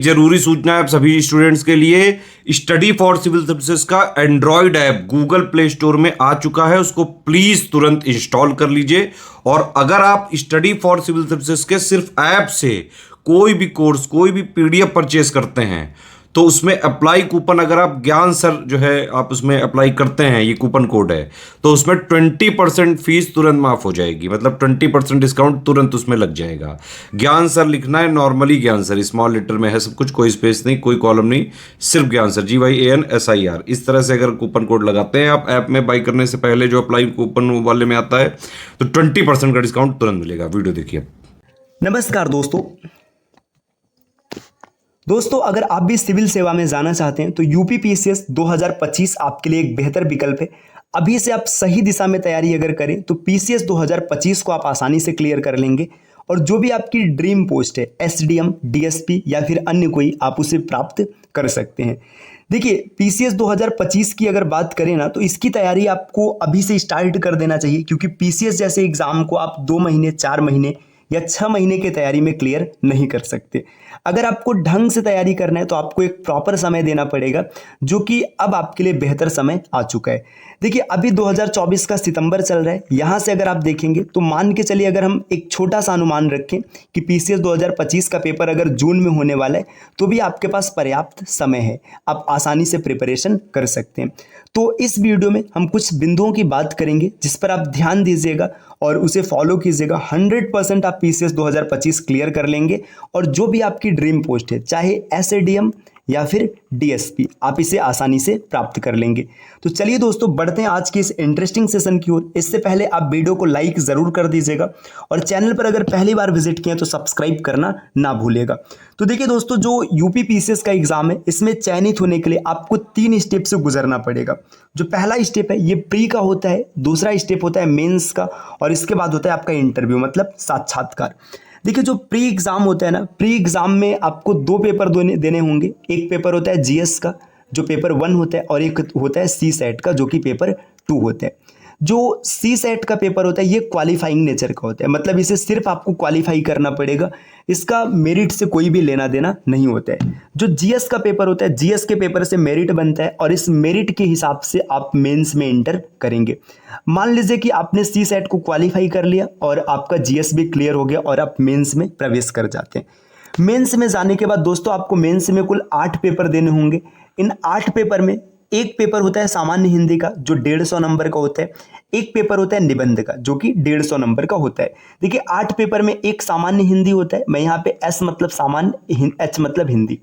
जरूरी सूचना है आप सभी स्टूडेंट्स के लिए। स्टडी फॉर सिविल सर्विसेज का Android app Google play store में आ चुका है, उसको प्लीज तुरंत इंस्टॉल कर लीजिए। और अगर आप स्टडी फॉर सिविल सर्विसेज के सिर्फ ऐप से कोई भी कोर्स, कोई भी पीडीएफ परचेस करते हैं तो उसमें अप्लाई कूपन, अगर आप ज्ञान सर जो है आप उसमें अप्लाई करते हैं, ये कूपन कोड है, तो उसमें 20% फीस तुरंत माफ हो जाएगी। मतलब 20% डिस्काउंट तुरंत उसमें लग जाएगा। ज्ञान सर लिखना है, नॉर्मली ज्ञान सर, स्मॉल लेटर में है सब कुछ, कोई स्पेस नहीं, कोई कॉलम नहीं, सिर्फ ज्ञान सर, GYANSIR। इस तरह से अगर कूपन कोड लगाते हैं आप ऐप में बाई करने से पहले, जो अप्लाई कूपन वाले में आता है, तो 20% का डिस्काउंट तुरंत मिलेगा। वीडियो देखिए। नमस्कार दोस्तों, अगर आप भी सिविल सेवा में जाना चाहते हैं तो यूपी पीसीएस 2025 आपके लिए एक बेहतर विकल्प है। अभी से आप सही दिशा में तैयारी अगर करें तो पीसीएस 2025 को आप आसानी से क्लियर कर लेंगे और जो भी आपकी ड्रीम पोस्ट है, एसडीएम, डीएसपी या फिर अन्य कोई, आप उसे प्राप्त कर सकते हैं। देखिए, पीसीएस 2025 की अगर बात करें ना, तो इसकी तैयारी आपको अभी से स्टार्ट कर देना चाहिए, क्योंकि पीसीएस जैसे एग्जाम को आप 2 महीने, 4 महीने या 6 महीने की तैयारी में क्लियर नहीं कर सकते। अगर आपको ढंग से तैयारी करना है तो आपको एक प्रॉपर समय देना पड़ेगा, जो कि अब आपके लिए बेहतर समय आ चुका है। देखिए, अभी 2024 का सितंबर चल रहा है। यहाँ से अगर आप देखेंगे तो मान के चलिए, अगर हम एक छोटा सा अनुमान रखें कि पीसीएस 2025 का पेपर अगर जून में होने वाला है, तो भी आपके पास पर्याप्त समय है, आप आसानी से प्रिपरेशन कर सकते हैं। तो इस वीडियो में हम कुछ बिंदुओं की बात करेंगे जिस पर आप ध्यान दीजिएगा और उसे फॉलो कीजिएगा। 100% आप पीसीएस 2025 क्लियर कर लेंगे और जो भी आपकी ड्रीम पोस्ट है, चाहे एसएडीएम या फिर डीएसपी, आप इसे आसानी से प्राप्त कर लेंगे। तो चलिए दोस्तों, बढ़ते हैं आज के इस इंटरेस्टिंग सेशन की ओर। इससे पहले आप वीडियो को लाइक जरूर कर दीजिएगा और चैनल पर अगर पहली बार विजिट किए तो सब्सक्राइब करना ना भूलिएगा। तो देखिए दोस्तों, जो यूपी पीसीएस का एग्जाम है, इसमें चयनित होने के लिए आपको 3 स्टेप से गुजरना पड़ेगा। जो पहला स्टेप है ये प्री का होता है, दूसरा स्टेप होता है मेंस का, और इसके बाद होता है आपका इंटरव्यू, मतलब साक्षात्कार। देखिए, जो प्री एग्जाम होता है ना, प्री एग्जाम में आपको 2 पेपर देने होंगे। एक पेपर होता है जीएस का, जो पेपर 1 होता है, और एक होता है सी सेट का, जो कि पेपर 2 होता है। जो सी सेट का पेपर होता है ये क्वालिफाइंग नेचर का होता है, मतलब इसे सिर्फ आपको क्वालिफाई करना पड़ेगा, इसका मेरिट से कोई भी लेना देना नहीं होता है। जो जीएस का पेपर होता है, जीएस के पेपर से मेरिट बनता है और इस मेरिट के हिसाब से आप मेंस में एंटर करेंगे। मान लीजिए कि आपने सी सेट को क्वालिफाई कर लिया और आपका जीएस भी क्लियर हो गया और आप मेंस में प्रवेश कर जाते हैं। मेंस में जाने के बाद दोस्तों, आपको मेंस में कुल 8 पेपर देने होंगे। इन 8 पेपर में एक पेपर होता है सामान्य हिंदी का, जो 150 नंबर का होता है। एक पेपर होता है निबंध का, जो कि 150 नंबर का होता है। देखिए, 8 पेपर में एक सामान्य हिंदी होता है, मैं यहाँ पे एस मतलब सामान्य, एच मतलब हिंदी।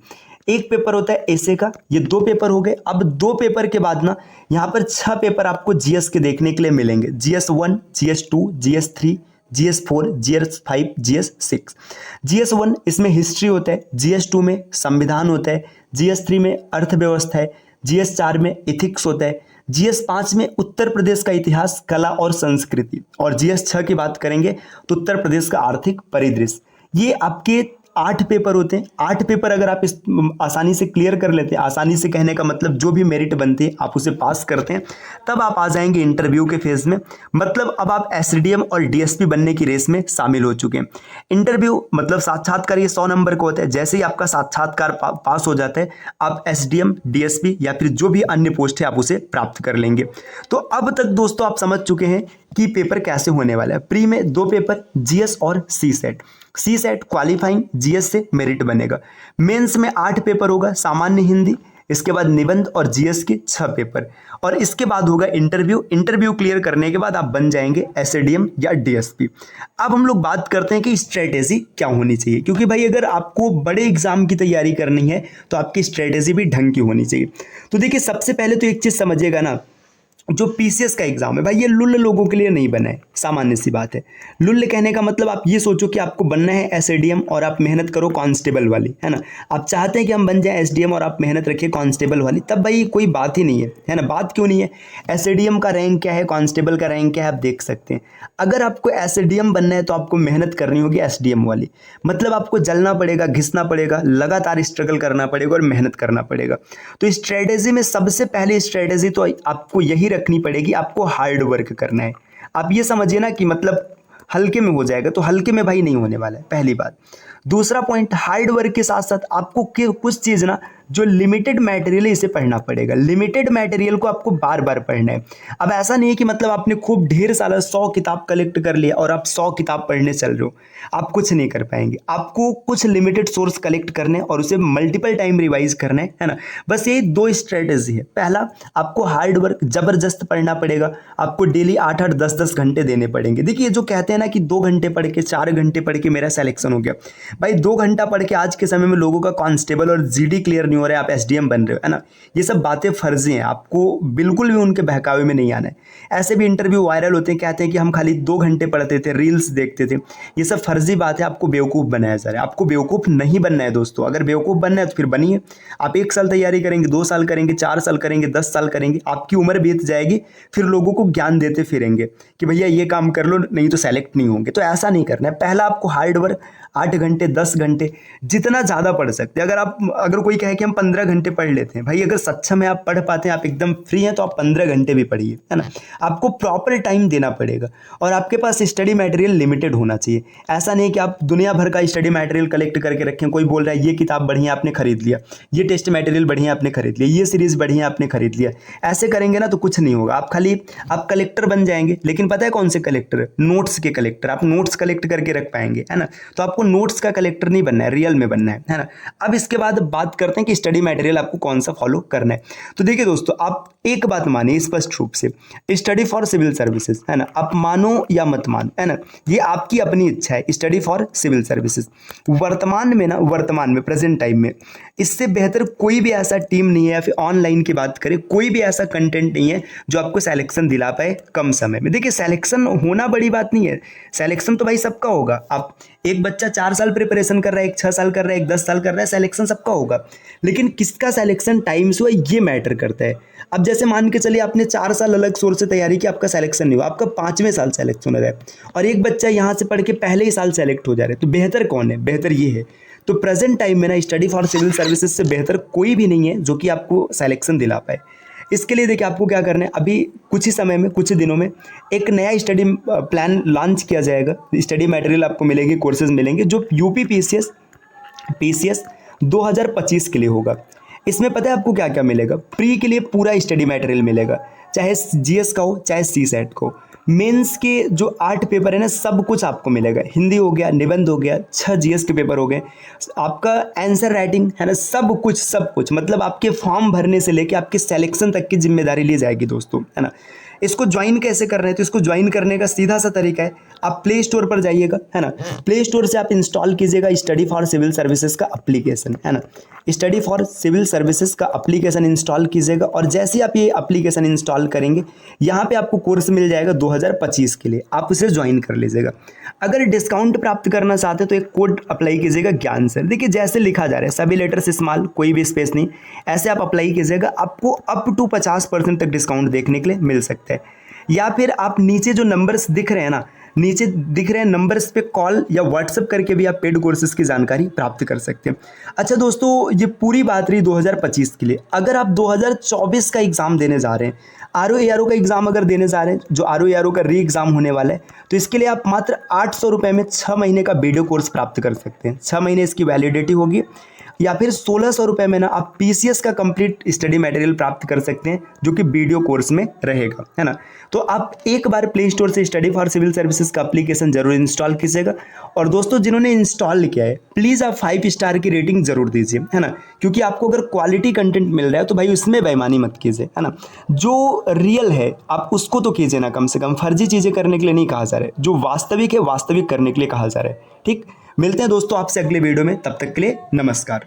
एक पेपर होता है ऐसे का। ये 2 पेपर हो गए। अब 2 पेपर के बाद ना, यहाँ पर 6 पेपर आपको जीएस के देखने के लिए मिलेंगे। GS1, GS2, GS3, GS4, GS5, GS6। GS1 इसमें हिस्ट्री होता है, GS2 में संविधान होता है, GS3 में अर्थव्यवस्था है, GS4 में इथिक्स होता है, GS5 में उत्तर प्रदेश का इतिहास, कला और संस्कृति, और GS6 की बात करेंगे तो उत्तर प्रदेश का आर्थिक परिदृश्य। ये आपके 8 पेपर होते हैं। 8 पेपर अगर आप इस आसानी से क्लियर कर लेते हैं, आसानी से कहने का मतलब जो भी मेरिट बनती है आप उसे पास करते हैं, तब आप आ जाएंगे इंटरव्यू के फेज में। मतलब अब आप एसडीएम और डीएसपी बनने की रेस में शामिल हो चुके हैं। इंटरव्यू मतलब साक्षात्कार, ये 100 नंबर का होता है। जैसे ही आपका साक्षात्कार पास हो जाता है, आप एसडीएम, डीएसपी या फिर जो भी अन्य पोस्ट है आप उसे प्राप्त कर लेंगे। तो अब तक दोस्तों आप समझ चुके हैं कि पेपर कैसे होने वाला है। प्री में 2 पेपर, जीएस और सी सेट। सी सेट क्वालिफाइंग, जीएस से मेरिट बनेगा। मेंस में 8 पेपर होगा, सामान्य हिंदी, इसके बाद निबंध और जीएस के 6 पेपर, और इसके बाद होगा इंटरव्यू। इंटरव्यू क्लियर करने के बाद आप बन जाएंगे एसएडीएम या डीएसपी। अब हम लोग बात करते हैं कि स्ट्रेटेजी क्या होनी चाहिए, क्योंकि भाई अगर आपको बड़े एग्जाम की तैयारी करनी है तो आपकी स्ट्रेटेजी भी ढंग की होनी चाहिए। तो देखिए, सबसे पहले तो एक चीज़ समझिएगा ना, जो पीसीएस का एग्जाम है भाई, ये लुल्ल लोगों के लिए नहीं बना है। सामान्य सी बात है। लुल्ल कहने का मतलब आप ये सोचो कि आपको बनना है एसएडीएम और आप मेहनत करो कांस्टेबल वाली, है ना। आप चाहते हैं कि हम बन जाए एसडीएम और आप मेहनत रखिए कांस्टेबल वाली, तब भाई कोई बात ही नहीं है ना। बात क्यों नहीं है? एसएडीएम का रैंक क्या है, कांस्टेबल का रैंक क्या है, आप देख सकते हैं। अगर आपको एसएडीएम बनना है तो आपको मेहनत करनी होगी एसडीएम वाली, मतलब आपको जलना पड़ेगा, घिसना पड़ेगा, लगातार स्ट्रगल करना पड़ेगा और मेहनत करना पड़ेगा। तो स्ट्रेटेजी में सबसे पहले स्ट्रेटेजी तो आपको यही रखनी पड़ेगी, आपको हार्ड वर्क करना है। आप ये समझिए ना कि मतलब हल्के में हो जाएगा, तो हल्के में भाई नहीं होने वाला है, पहली बात। दूसरा पॉइंट, हार्ड वर्क के साथ साथ आपको कुछ चीज़ ना जो लिमिटेड मटेरियल है इसे पढ़ना पड़ेगा। लिमिटेड मटेरियल को आपको बार बार पढ़ना है। अब ऐसा नहीं है कि मतलब आपने खूब ढेर सारा 100 किताब कलेक्ट कर लिया और आप 100 किताब पढ़ने चल रहे हो, आप कुछ नहीं कर पाएंगे। आपको कुछ लिमिटेड सोर्स कलेक्ट करने और उसे मल्टीपल टाइम रिवाइज करना है ना। बस ये 2 स्ट्रेटेजी है। पहला, आपको हार्ड वर्क जबरदस्त पढ़ना पड़ेगा। आपको डेली 8-8 10-10 घंटे देने पड़ेंगे। देखिए जो कहते हैं ना कि 2 घंटे पढ़ के 4 घंटे पढ़ के मेरा सिलेक्शन हो गया, भाई 2 घंटा पढ़ के आज के समय में लोगों का कांस्टेबल और जीडी क्लियर नहीं हो रहा है, आप एसडीएम बन रहे हो, है ना। ये सब बातें फर्जी हैं, आपको बिल्कुल भी उनके बहकावे में नहीं आना है। ऐसे भी इंटरव्यू वायरल होते हैं, कहते हैं कि हम खाली 2 घंटे पढ़ते थे, रील्स देखते थे। ये सब फर्जी बात है, आपको बेवकूफ़ बनाया जा रहा है। आपको बेवकूफ़ नहीं बनना है दोस्तों। अगर बेवकूफ़ बनना है तो फिर बनिए। आप 1 साल तैयारी करेंगे, 2 साल करेंगे, 4 साल करेंगे, 10 साल करेंगे, आपकी उम्र बीत जाएगी, फिर लोगों को ज्ञान देते फिरेंगे कि भैया ये काम कर लो नहीं तो सेलेक्ट नहीं होंगे। तो ऐसा नहीं करना है। पहला आपको हार्ड वर्क 8 घंटे 10 घंटे जितना ज़्यादा पढ़ सकते हैं। अगर कोई कहे कि हम 15 घंटे पढ़ लेते हैं, भाई अगर सक्षम है, आप पढ़ पाते हैं, आप एकदम फ्री हैं, तो आप 15 घंटे भी पढ़िए, है ना। आपको प्रॉपर टाइम देना पड़ेगा और आपके पास स्टडी मटेरियल लिमिटेड होना चाहिए। ऐसा नहीं कि आप दुनिया भर का स्टडी मटेरियल कलेक्ट करके रखें। कोई बोल रहा है ये किताब बढ़िया आपने खरीद लिया, ये टेस्ट मटेरियल बढ़िया आपने खरीद लिया, ये सीरीज़ बढ़िया आपने खरीद लिया। ऐसे करेंगे ना तो कुछ नहीं होगा। आप कलेक्टर बन जाएंगे, लेकिन पता है कौन से कलेक्टर? नोट्स के कलेक्टर। आप नोट्स कलेक्ट करके रख पाएंगे, है ना। तो आपको नोट्स का कलेक्टर नहीं बनना है, रियल में बनना है ना। अब इसके बाद बात करते हैं कि स्टडी मटेरियल आपको कौन सा फॉलो करना है। तो देखिए दोस्तों, आप एक बात मानिए स्पष्ट रूप से, स्टडी फॉर सिविल सर्विसेज, है ना, आप मानो या मत मानो, है ना, ये आपकी अपनी इच्छा है। स्टडी फॉर सिविल सर्विसेज वर्तमान में प्रेजेंट टाइम में इससे बेहतर कोई भी ऐसा टीम नहीं है, या फिर ऑनलाइन की बात करें, कोई भी ऐसा कंटेंट नहीं है जो आपको सिलेक्शन दिला पाए कम समय में। देखिए सिलेक्शन होना बड़ी बात नहीं है, सिलेक्शन तो भाई सबका होगा। आप एक बच्चा 4 साल प्रिपरेशन कर रहा है, एक 6 साल कर रहा है, एक 10 साल कर रहा है, सिलेक्शन सबका होगा। लेकिन किसका सिलेक्शन टाइम से हुआ ये मैटर करता है। अब जैसे मान के चलिए आपने 4 साल अलग सोर्स से तैयारी की, आपका सिलेक्शन नहीं हुआ, आपका 5वें साल सिलेक्शन हो रहा है, और एक बच्चा यहाँ से पढ़ के पहले ही साल सेलेक्ट हो जा रहा है, तो बेहतर कौन है? बेहतर ये है। तो प्रेजेंट टाइम में ना स्टडी फॉर सिविल सर्विसेज से बेहतर कोई भी नहीं है जो कि आपको सिलेक्शन दिला पाए। इसके लिए देखिए आपको क्या करना है, अभी कुछ ही समय में, कुछ ही दिनों में एक नया स्टडी प्लान लॉन्च किया जाएगा। स्टडी मटेरियल आपको मिलेंगे, कोर्सेज मिलेंगे, जो यूपी पीसीएस 2025 के लिए होगा। इसमें पता है आपको क्या क्या मिलेगा? प्री के लिए पूरा स्टडी मटेरियल मिलेगा, चाहे जीएस का हो चाहे सीसेट को। मेंस के जो 8 पेपर है ना, सब कुछ आपको मिलेगा। हिंदी हो गया, निबंध हो गया, 6 जीएस के पेपर हो गए, आपका आंसर राइटिंग है ना, सब कुछ मतलब आपके फॉर्म भरने से लेके आपके सिलेक्शन तक की जिम्मेदारी ली जाएगी दोस्तों, है ना। इसको ज्वाइन कैसे करना है? तो इसको ज्वाइन करने का सीधा सा तरीका है, आप प्ले स्टोर पर जाइएगा, है ना। प्ले स्टोर से आप इंस्टॉल कीजिएगा स्टडी फॉर सिविल सर्विसेज का एप्लीकेशन, है ना। स्टडी फॉर सिविल सर्विसेज का एप्लीकेशन इंस्टॉल कीजिएगा, और जैसे ही आप ये एप्लीकेशन इंस्टॉल करेंगे, यहाँ पे आपको कोर्स मिल जाएगा 2025 के लिए, आप उसे ज्वाइन कर लीजिएगा। अगर डिस्काउंट प्राप्त करना चाहते हैं तो एक कोड अप्लाई कीजिएगा, ज्ञान सर। देखिए जैसे लिखा जा रहा है, सभी लेटर्स स्मॉल, कोई भी स्पेस नहीं, ऐसे आप अप्लाई कीजिएगा, आपको अप टू 50% तक डिस्काउंट देखने के लिए मिल सकता है। या फिर आप नीचे जो नंबर्स दिख रहे हैं ना, नीचे दिख रहे हैं नंबर्स पे कॉल या व्हाट्सएप करके भी आप पेड कोर्सेज की जानकारी प्राप्त कर सकते हैं। अच्छा दोस्तों, ये पूरी बात रही 2025 के लिए। अगर आप 2024 का एग्ज़ाम देने जा रहे हैं, आरओ का एग्ज़ाम अगर देने जा रहे हैं, जो आरओ का री एग्ज़ाम होने वाला है, तो इसके लिए आप मात्र 800 रुपये में 6 महीने का वीडियो कोर्स प्राप्त कर सकते हैं। 6 महीने इसकी वैलिडिटी होगी। या फिर 1600 रुपये में ना आप पीसीएस का कंप्लीट स्टडी मटेरियल प्राप्त कर सकते हैं, जो कि वीडियो कोर्स में रहेगा, है ना। तो आप एक बार प्ले स्टोर से स्टडी फॉर सिविल सर्विसेज का एप्लीकेशन जरूर इंस्टॉल कीजिएगा। और दोस्तों जिन्होंने इंस्टॉल किया है, प्लीज़ आप 5 स्टार की रेटिंग जरूर दीजिए, है ना। क्योंकि आपको अगर क्वालिटी कंटेंट मिल रहा है तो भाई उसमें बेईमानी मत कीजिए, है ना। जो रियल है आप उसको तो कीजिए ना, कम से कम फर्जी चीज़ें करने के लिए नहीं कहा जा रहा है, जो वास्तविक है वास्तविक करने के लिए कहा जा रहा है। ठीक, मिलते हैं दोस्तों आपसे अगले वीडियो में, तब तक के लिए नमस्कार।